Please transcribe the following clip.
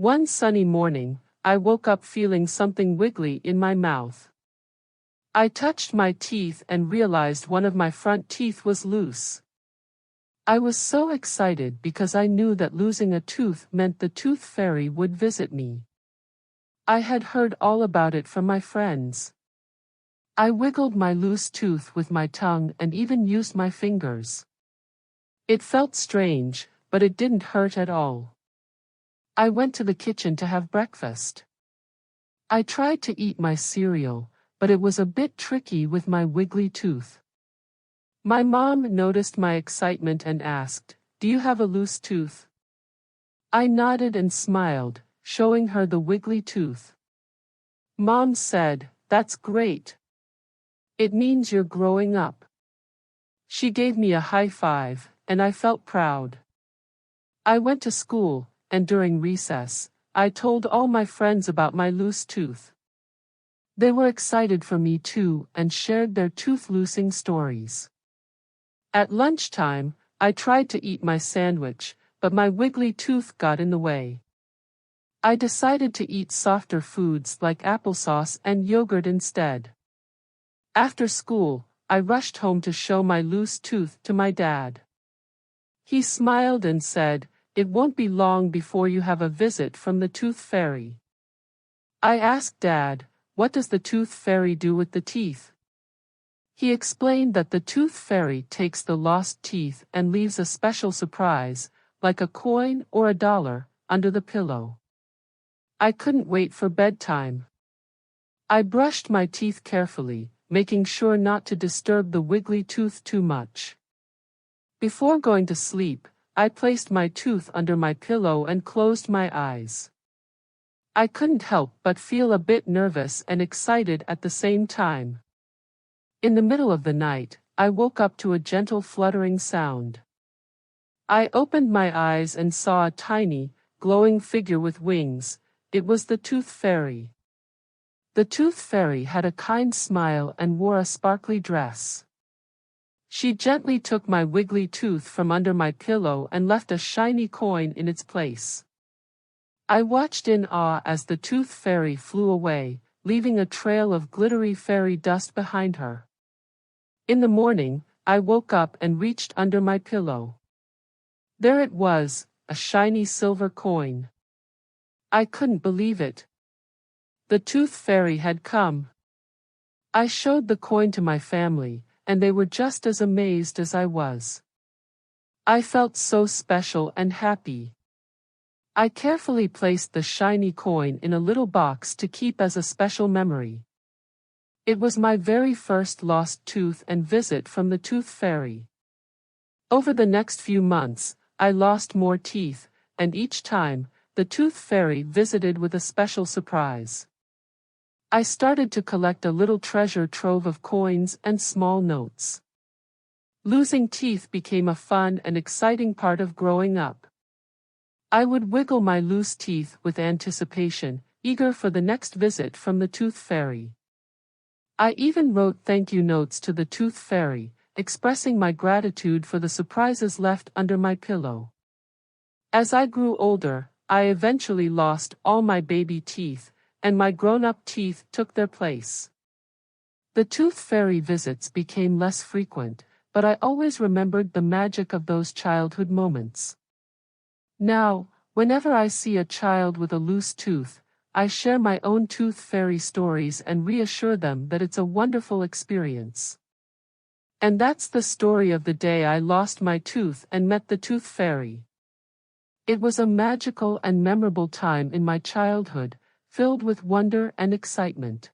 One sunny morning, I woke up feeling something wiggly in my mouth. I touched my teeth and realized one of my front teeth was loose. I was so excited because I knew that losing a tooth meant the tooth fairy would visit me. I had heard all about it from my friends. I wiggled my loose tooth with my tongue and even used my fingers. It felt strange, but it didn't hurt at all. I went to the kitchen to have breakfast. I tried to eat my cereal, but it was a bit tricky with my wiggly tooth. My mom noticed my excitement and asked, "Do you have a loose tooth?" I nodded and smiled, showing her the wiggly tooth. Mom said, "That's great. It means you're growing up." She gave me a high five, and I felt proud. I went to school, and during recess, I told all my friends about my loose tooth. They were excited for me too and shared their tooth-losing stories. At lunchtime, I tried to eat my sandwich, but my wiggly tooth got in the way. I decided to eat softer foods like applesauce and yogurt instead. After school, I rushed home to show my loose tooth to my dad. He smiled and said, "It won't be long before you have a visit from the tooth fairy." I asked Dad, "What does the tooth fairy do with the teeth?" He explained that the tooth fairy takes the lost teeth and leaves a special surprise, like a coin or a dollar, under the pillow. I couldn't wait for bedtime. I brushed my teeth carefully, making sure not to disturb the wiggly tooth too much. Before going to sleep, I placed my tooth under my pillow and closed my eyes. I couldn't help but feel a bit nervous and excited at the same time. In the middle of the night, I woke up to a gentle fluttering sound. I opened my eyes and saw a tiny, glowing figure with wings. It was the tooth fairy. The tooth fairy had a kind smile and wore a sparkly dress. She gently took my wiggly tooth from under my pillow and left a shiny coin in its place. I watched in awe as the tooth fairy flew away, leaving a trail of glittery fairy dust behind her. In the morning, I woke up and reached under my pillow. There it was, a shiny silver coin. I couldn't believe it. The tooth fairy had come. I showed the coin to my family, and they were just as amazed as I was. I felt so special and happy. I carefully placed the shiny coin in a little box to keep as a special memory. It was my very first lost tooth and visit from the tooth fairy. Over the next few months, I lost more teeth, and each time, the tooth fairy visited with a special surprise. I started to collect a little treasure trove of coins and small notes. Losing teeth became a fun and exciting part of growing up. I would wiggle my loose teeth with anticipation, eager for the next visit from the tooth fairy. I even wrote thank you notes to the tooth fairy, expressing my gratitude for the surprises left under my pillow. As I grew older, I eventually lost all my baby teeth, and my grown-up teeth took their place. The tooth fairy visits became less frequent, but I always remembered the magic of those childhood moments. Now, whenever I see a child with a loose tooth, I share my own tooth fairy stories and reassure them that it's a wonderful experience. And that's the story of the day I lost my tooth and met the tooth fairy. It was a magical and memorable time in my childhood, filled with wonder and excitement.